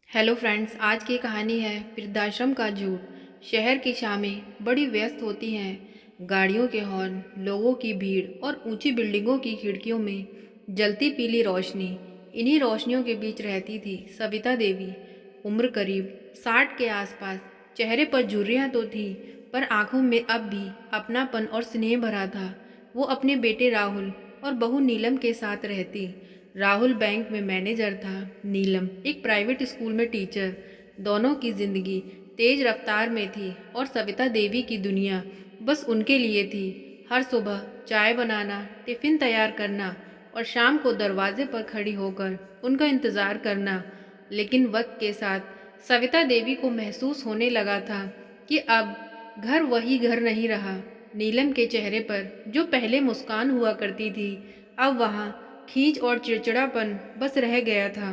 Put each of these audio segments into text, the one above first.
Hello friends, आज की कहानी है वृद्धाश्रम का झूठ। शहर की शामें बड़ी व्यस्त होती हैं। गाड़ियों के हॉर्न, लोगों की भीड़ और ऊंची बिल्डिंगों की खिड़कियों में जलती पीली रोशनी। इन्हीं रोशनियों के बीच रहती थी सविता देवी। उम्र करीब 60 के आसपास। चेहरे पर झुर्रियाँ तो थी, पर आंखों में अब भी अपनापन और स्नेह भरा था। वो अपने बेटे राहुल और बहू नीलम के साथ रहती। राहुल बैंक में मैनेजर था, नीलम एक प्राइवेट स्कूल में टीचर। दोनों की जिंदगी तेज रफ्तार में थी और सविता देवी की दुनिया बस उनके लिए थी। हर सुबह चाय बनाना, टिफिन तैयार करना और शाम को दरवाजे पर खड़ी होकर उनका इंतजार करना। लेकिन वक्त के साथ सविता देवी को महसूस होने लगा था कि अब घर वही घर नहीं रहा। नीलम के चेहरे पर जो पहले मुस्कान हुआ करती थी, अब वहाँ खींच और चिड़चिड़ापन बस रह गया था।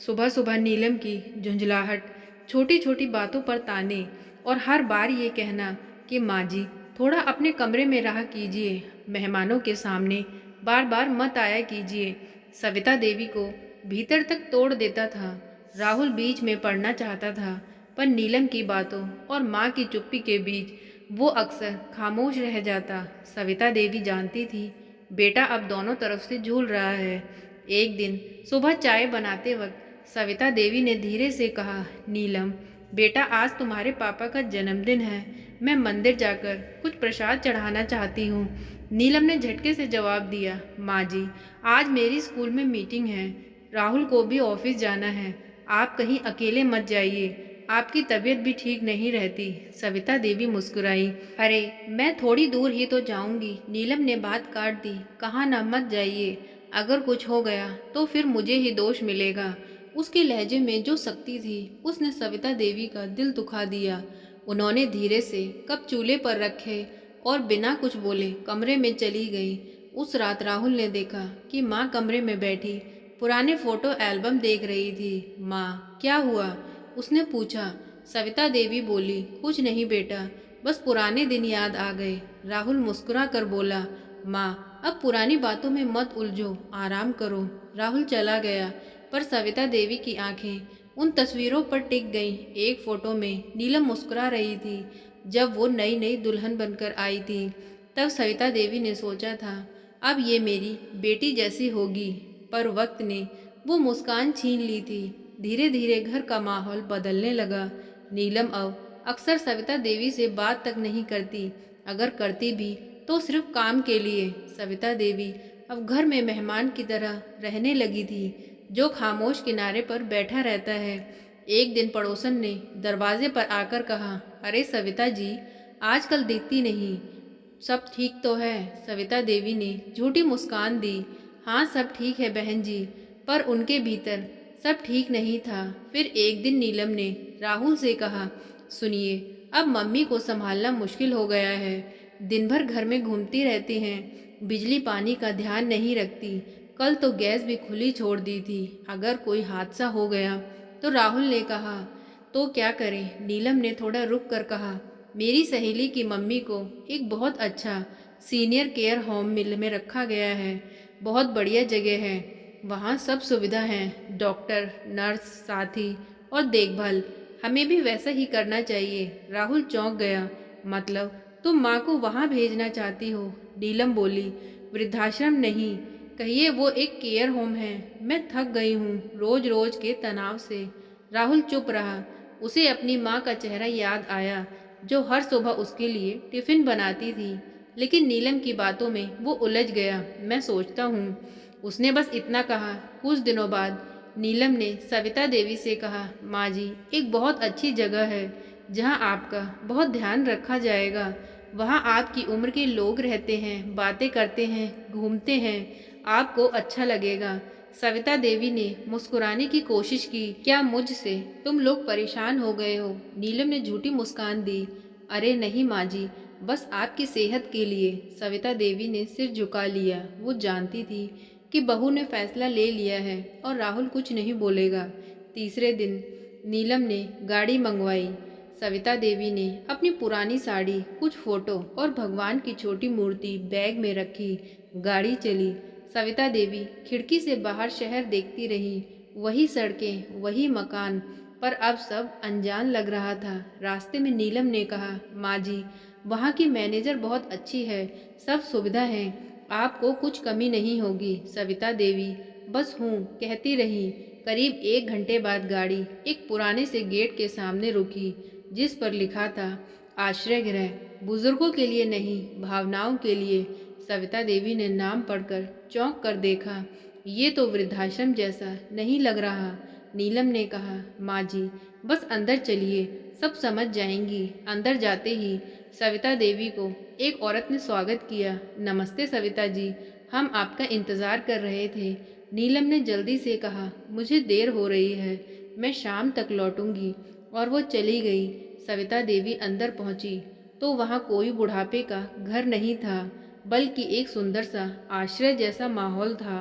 सुबह सुबह नीलम की झुंझलाहट, छोटी छोटी बातों पर ताने और हर बार ये कहना कि माँ जी थोड़ा अपने कमरे में रहा कीजिए, मेहमानों के सामने बार बार मत आया कीजिए, सविता देवी को भीतर तक तोड़ देता था। राहुल बीच में पढ़ना चाहता था, पर नीलम की बातों और माँ की चुप्पी के बीच वो अक्सर खामोश रह जाता। सविता देवी जानती थी बेटा अब दोनों तरफ से झूल रहा है। एक दिन सुबह चाय बनाते वक्त सविता देवी ने धीरे से कहा, नीलम बेटा, आज तुम्हारे पापा का जन्मदिन है। मैं मंदिर जाकर कुछ प्रसाद चढ़ाना चाहती हूँ। नीलम ने झटके से जवाब दिया, माँ जी आज मेरी स्कूल में मीटिंग है, राहुल को भी ऑफिस जाना है। आप कहीं अकेले मत जाइए, आपकी तबीयत भी ठीक नहीं रहती। सविता देवी मुस्कुराई, अरे मैं थोड़ी दूर ही तो जाऊंगी। नीलम ने बात काट दी, कहा ना मत जाइए, अगर कुछ हो गया तो फिर मुझे ही दोष मिलेगा। उसके लहजे में जो शक्ति थी उसने सविता देवी का दिल दुखा दिया। उन्होंने धीरे से कप चूल्हे पर रखे और बिना कुछ बोले कमरे में चली गई। उस रात राहुल ने देखा कि माँ कमरे में बैठी पुराने फोटो एल्बम देख रही थी। माँ क्या हुआ, उसने पूछा। सविता देवी बोली, कुछ नहीं बेटा, बस पुराने दिन याद आ गए। राहुल मुस्कुरा कर बोला, माँ अब पुरानी बातों में मत उलझो, आराम करो। राहुल चला गया, पर सविता देवी की आंखें उन तस्वीरों पर टिक गईं। एक फोटो में नीलम मुस्कुरा रही थी, जब वो नई नई दुल्हन बनकर आई थी। तब सविता देवी ने सोचा था अब ये मेरी बेटी जैसी होगी, पर वक्त ने वो मुस्कान छीन ली थी। धीरे धीरे घर का माहौल बदलने लगा। नीलम अब अक्सर सविता देवी से बात तक नहीं करती, अगर करती भी तो सिर्फ काम के लिए। सविता देवी अब घर में मेहमान की तरह रहने लगी थी, जो खामोश किनारे पर बैठा रहता है। एक दिन पड़ोसन ने दरवाजे पर आकर कहा, अरे सविता जी आजकल दिखती नहीं, सब ठीक तो है? सविता देवी ने झूठी मुस्कान दी, हाँ सब ठीक है बहन जी, पर उनके भीतर सब ठीक नहीं था। फिर एक दिन नीलम ने राहुल से कहा, सुनिए अब मम्मी को संभालना मुश्किल हो गया है, दिन भर घर में घूमती रहती हैं, बिजली पानी का ध्यान नहीं रखती, कल तो गैस भी खुली छोड़ दी थी, अगर कोई हादसा हो गया तो। राहुल ने कहा, तो क्या करें? नीलम ने थोड़ा रुक कर कहा, मेरी सहेली की मम्मी को एक बहुत अच्छा सीनियर केयर होम मिल में रखा गया है, बहुत बढ़िया जगह है, वहाँ सब सुविधा हैं, डॉक्टर नर्स साथी और देखभाल। हमें भी वैसा ही करना चाहिए। राहुल चौंक गया, मतलब तुम माँ को वहाँ भेजना चाहती हो? नीलम बोली, वृद्धाश्रम नहीं, कहिए वो एक केयर होम है। मैं थक गई हूँ रोज रोज के तनाव से। राहुल चुप रहा। उसे अपनी माँ का चेहरा याद आया, जो हर सुबह उसके लिए टिफिन बनाती थी। लेकिन नीलम की बातों में वो उलझ गया। मैं सोचता हूँ, उसने बस इतना कहा। कुछ दिनों बाद नीलम ने सविता देवी से कहा, माँ जी एक बहुत अच्छी जगह है जहाँ आपका बहुत ध्यान रखा जाएगा। वहाँ आपकी उम्र के लोग रहते हैं, बातें करते हैं, घूमते हैं, आपको अच्छा लगेगा। सविता देवी ने मुस्कुराने की कोशिश की, क्या मुझसे तुम लोग परेशान हो गए हो? नीलम ने झूठी मुस्कान दी, अरे नहीं माँ जी, बस आपकी सेहत के लिए। सविता देवी ने सिर झुका लिया। वो जानती थी कि बहू ने फैसला ले लिया है और राहुल कुछ नहीं बोलेगा। तीसरे दिन नीलम ने गाड़ी मंगवाई। सविता देवी ने अपनी पुरानी साड़ी, कुछ फोटो और भगवान की छोटी मूर्ति बैग में रखी। गाड़ी चली। सविता देवी खिड़की से बाहर शहर देखती रही, वही सड़कें, वही मकान, पर अब सब अनजान लग रहा था। रास्ते में नीलम ने कहा, माँ जी, वहाँ की मैनेजर बहुत अच्छी है, सब सुविधा है, आपको कुछ कमी नहीं होगी। सविता देवी बस हूँ कहती रही। करीब 1 घंटे बाद गाड़ी एक पुराने से गेट के सामने रुकी, जिस पर लिखा था आश्रय गृह, बुजुर्गों के लिए नहीं, भावनाओं के लिए। सविता देवी ने नाम पढ़कर चौंक कर देखा। ये तो वृद्धाश्रम जैसा नहीं लग रहा। नीलम ने कहा, माँ जी, बस अंदर चलिए, सब समझ जाएंगी। अंदर जाते ही सविता देवी को एक औरत ने स्वागत किया। नमस्ते सविता जी, हम आपका इंतज़ार कर रहे थे। नीलम ने जल्दी से कहा, मुझे देर हो रही है, मैं शाम तक लौटूंगी। और वो चली गई। सविता देवी अंदर पहुंची तो वहाँ कोई बुढ़ापे का घर नहीं था, बल्कि एक सुंदर सा आश्रय जैसा माहौल था।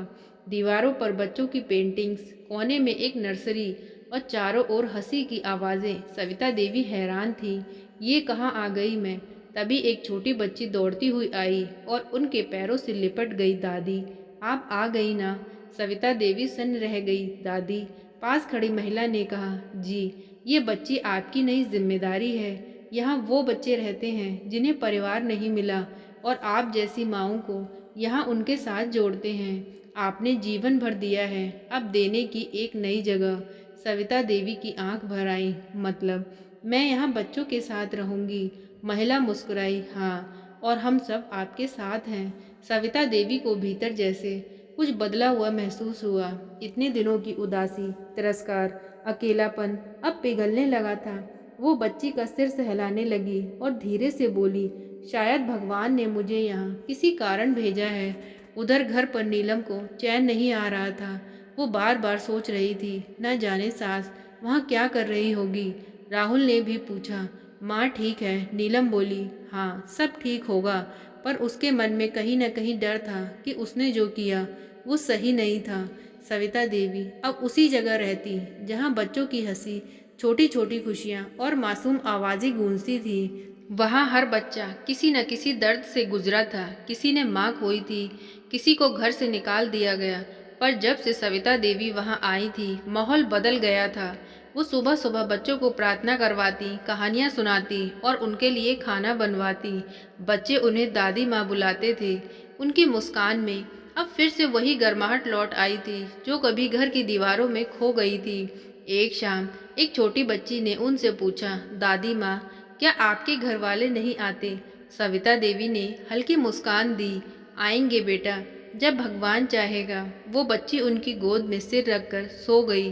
दीवारों पर बच्चों की पेंटिंग्स, कोने में एक नर्सरी और चारों ओर हंसी की आवाज़ें। सविता देवी हैरान थी, ये कहाँ आ गई मैं। तभी एक छोटी बच्ची दौड़ती हुई आई और उनके पैरों से लिपट गई। दादी, आप आ गई ना। सविता देवी सन्न रह गई। दादी, पास खड़ी महिला ने कहा, जी, ये बच्ची आपकी नई जिम्मेदारी है। यहाँ वो बच्चे रहते हैं जिन्हें परिवार नहीं मिला, और आप जैसी माँओं को यहाँ उनके साथ जोड़ते हैं। आपने जीवन भर दिया है, अब देने की एक नई जगह। सविता देवी की आंख भर आई। मतलब, मैं यहाँ बच्चों के साथ रहूंगी। महिला मुस्कुराई। हाँ, और हम सब आपके साथ हैं। सविता देवी को भीतर जैसे कुछ बदला हुआ महसूस हुआ। इतने दिनों की उदासी, तिरस्कार, अकेलापन अब पिघलने लगा था। वो बच्ची का सिर सहलाने लगी और धीरे से बोली, शायद भगवान ने मुझे यहाँ किसी कारण भेजा है। उधर घर पर नीलम को चैन नहीं आ रहा था। वो बार बार सोच रही थी, न जाने सास वहाँ क्या कर रही होगी। राहुल ने भी पूछा, माँ ठीक है? नीलम बोली, हाँ, सब ठीक होगा। पर उसके मन में कहीं न कहीं डर था कि उसने जो किया वो सही नहीं था। सविता देवी अब उसी जगह रहती जहाँ बच्चों की हंसी, छोटी छोटी खुशियाँ और मासूम आवाज़ें गूंजती थी। वहाँ हर बच्चा किसी न किसी दर्द से गुजरा था। किसी ने माँ खोई थी, किसी को घर से निकाल दिया गया। पर जब से सविता देवी वहाँ आई थी, माहौल बदल गया था। वो सुबह सुबह बच्चों को प्रार्थना करवाती, कहानियाँ सुनाती और उनके लिए खाना बनवाती। बच्चे उन्हें दादी माँ बुलाते थे। उनकी मुस्कान में अब फिर से वही गर्माहट लौट आई थी जो कभी घर की दीवारों में खो गई थी। एक शाम एक छोटी बच्ची ने उनसे पूछा, दादी माँ, क्या आपके घर वाले नहीं आते? सविता देवी ने हल्की मुस्कान दी, आएंगे बेटा, जब भगवान चाहेगा। वो बच्ची उनकी गोद में सिर रखकर सो गई।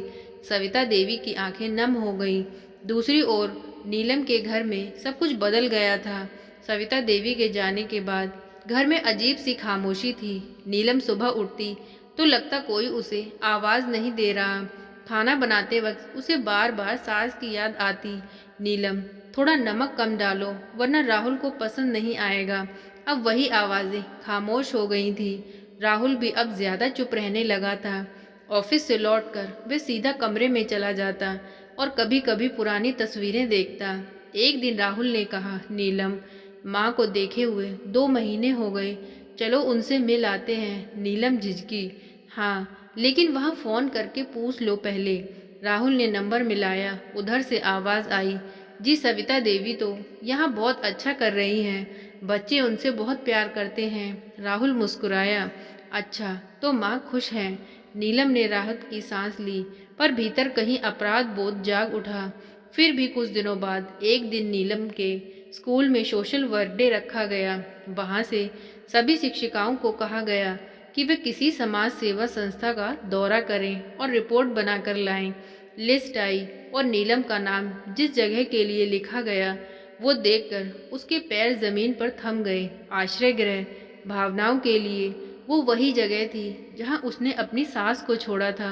सविता देवी की आंखें नम हो गईं। दूसरी ओर नीलम के घर में सब कुछ बदल गया था। सविता देवी के जाने के बाद घर में अजीब सी खामोशी थी। नीलम सुबह उठती तो लगता कोई उसे आवाज़ नहीं दे रहा। खाना बनाते वक्त उसे बार बार सास की याद आती। नीलम, थोड़ा नमक कम डालो, वरना राहुल को पसंद नहीं आएगा। अब वही आवाज़ें खामोश हो गई थी। राहुल भी अब ज़्यादा चुप रहने लगा था। ऑफिस से लौटकर वह सीधा कमरे में चला जाता और कभी कभी पुरानी तस्वीरें देखता। एक दिन राहुल ने कहा, नीलम, माँ को देखे हुए 2 महीने हो गए, चलो उनसे मिल आते हैं। नीलम झिझकी, हाँ, लेकिन वहाँ फ़ोन करके पूछ लो पहले। राहुल ने नंबर मिलाया। उधर से आवाज़ आई, जी, सविता देवी तो यहाँ बहुत अच्छा कर रही हैं, बच्चे उनसे बहुत प्यार करते हैं। राहुल मुस्कुराया, अच्छा, तो माँ खुश हैं। नीलम ने राहत की सांस ली, पर भीतर कहीं अपराध बोध जाग उठा। फिर भी कुछ दिनों बाद एक दिन नीलम के स्कूल में सोशल वर्क डे रखा गया। वहाँ से सभी शिक्षिकाओं को कहा गया कि वे किसी समाज सेवा संस्था का दौरा करें और रिपोर्ट बनाकर लाएं। लिस्ट आई और नीलम का नाम जिस जगह के लिए लिखा गया, वो देखकर उसके पैर जमीन पर थम गए। आश्रय गृह, भावनाओं के लिए, वो वही जगह थी जहां उसने अपनी सास को छोड़ा था।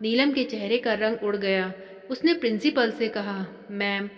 नीलम के चेहरे का रंग उड़ गया। उसने प्रिंसिपल से कहा, मैम,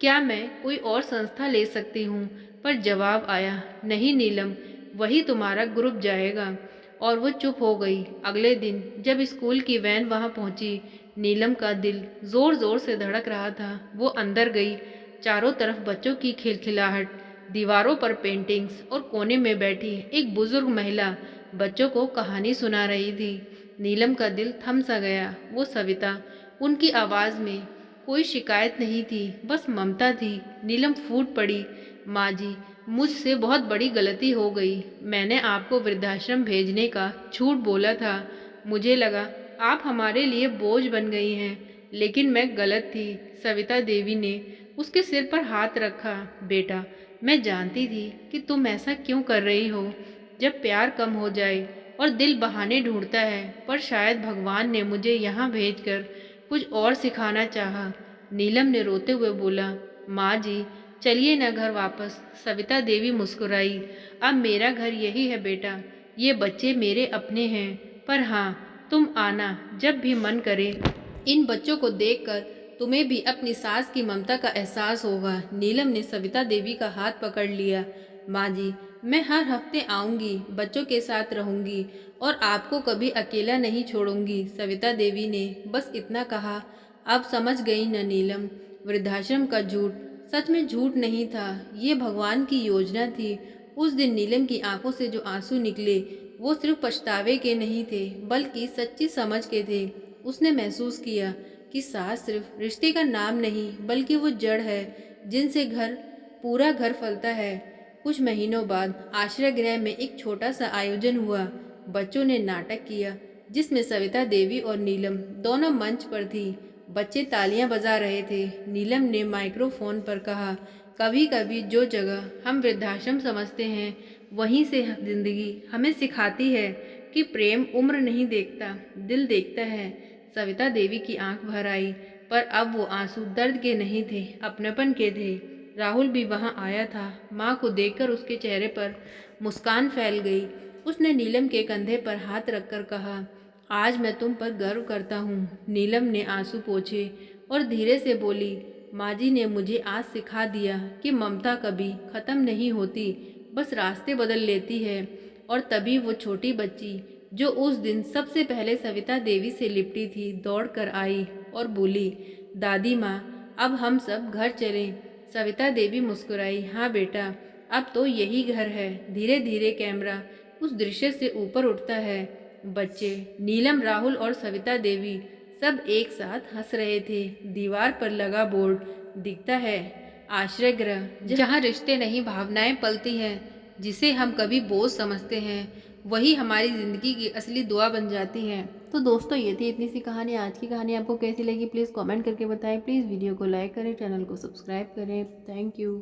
क्या मैं कोई और संस्था ले सकती हूँ? पर जवाब आया, नहीं नीलम, वही तुम्हारा ग्रुप जाएगा। और वो चुप हो गई। अगले दिन जब स्कूल की वैन वहाँ पहुँची, नीलम का दिल जोर जोर से धड़क रहा था। वो अंदर गई। चारों तरफ बच्चों की खिलखिलाहट, दीवारों पर पेंटिंग्स और कोने में बैठी एक बुजुर्ग महिला बच्चों को कहानी सुना रही थी। नीलम का दिल थम सा गया। वो सविता, उनकी आवाज़ में कोई शिकायत नहीं थी, बस ममता थी। नीलम फूट पड़ी। माँ जी, मुझसे बहुत बड़ी गलती हो गई। मैंने आपको वृद्धाश्रम भेजने का झूठ बोला था। मुझे लगा आप हमारे लिए बोझ बन गई हैं, लेकिन मैं गलत थी। सविता देवी ने उसके सिर पर हाथ रखा। बेटा, मैं जानती थी कि तुम ऐसा क्यों कर रही हो। जब प्यार कम हो जाए और दिल बहाने ढूंढता है, पर शायद भगवान ने मुझे यहाँ भेजकर कुछ और सिखाना चाहा। नीलम ने रोते हुए बोला, माँ जी, चलिए ना घर वापस। सविता देवी मुस्कुराई। अब मेरा घर यही है बेटा, ये बच्चे मेरे अपने हैं। पर हाँ, तुम आना जब भी मन करे। इन बच्चों को देखकर तुम्हें भी अपनी सास की ममता का एहसास होगा। नीलम ने सविता देवी का हाथ पकड़ लिया। माँ जी, मैं हर हफ्ते आऊंगी, बच्चों के साथ रहूंगी और आपको कभी अकेला नहीं छोड़ूंगी। सविता देवी ने बस इतना कहा। अब समझ गई न नीलम, वृद्धाश्रम का झूठ सच में झूठ नहीं था, ये भगवान की योजना थी। उस दिन नीलम की आंखों से जो आंसू निकले, वो सिर्फ पछतावे के नहीं थे, बल्कि सच्ची समझ के थे। उसने महसूस किया कि सास सिर्फ रिश्ते का नाम नहीं, बल्कि वो जड़ है जिनसे पूरा घर फलता है। कुछ महीनों बाद आश्रय गृह में एक छोटा सा आयोजन हुआ। बच्चों ने नाटक किया, जिसमें सविता देवी और नीलम दोनों मंच पर थी। बच्चे तालियां बजा रहे थे। नीलम ने माइक्रोफोन पर कहा, कभी कभी जो जगह हम वृद्धाश्रम समझते हैं, वहीं से जिंदगी हमें सिखाती है कि प्रेम उम्र नहीं देखता, दिल देखता है। सविता देवी की आंख भर आई, पर अब वो आंसू दर्द के नहीं थे, अपनेपन के थे। राहुल भी वहां आया था। माँ को देखकर उसके चेहरे पर मुस्कान फैल गई। उसने नीलम के कंधे पर हाथ रखकर कहा, आज मैं तुम पर गर्व करता हूँ। नीलम ने आंसू पोंछे और धीरे से बोली, माँ जी ने मुझे आज सिखा दिया कि ममता कभी खत्म नहीं होती, बस रास्ते बदल लेती है। और तभी वो छोटी बच्ची जो उस दिन सबसे पहले सविता देवी से लिपटी थी, दौड़ कर आई और बोली, दादी माँ, अब हम सब घर चलें। सविता देवी मुस्कुराई, हाँ बेटा, अब तो यही घर है। धीरे धीरे कैमरा उस दृश्य से ऊपर उठता है। बच्चे, नीलम, राहुल और सविता देवी सब एक साथ हंस रहे थे। दीवार पर लगा बोर्ड दिखता है, आश्रय गृह, जहाँ रिश्ते नहीं भावनाएं पलती हैं। जिसे हम कभी बोझ समझते हैं, वही हमारी ज़िंदगी की असली दुआ बन जाती है। तो दोस्तों, ये थी इतनी सी कहानी। आज की कहानी आपको कैसी लगी प्लीज़ कमेंट करके बताएं। प्लीज़ वीडियो को लाइक करें, चैनल को सब्सक्राइब करें। Thank you.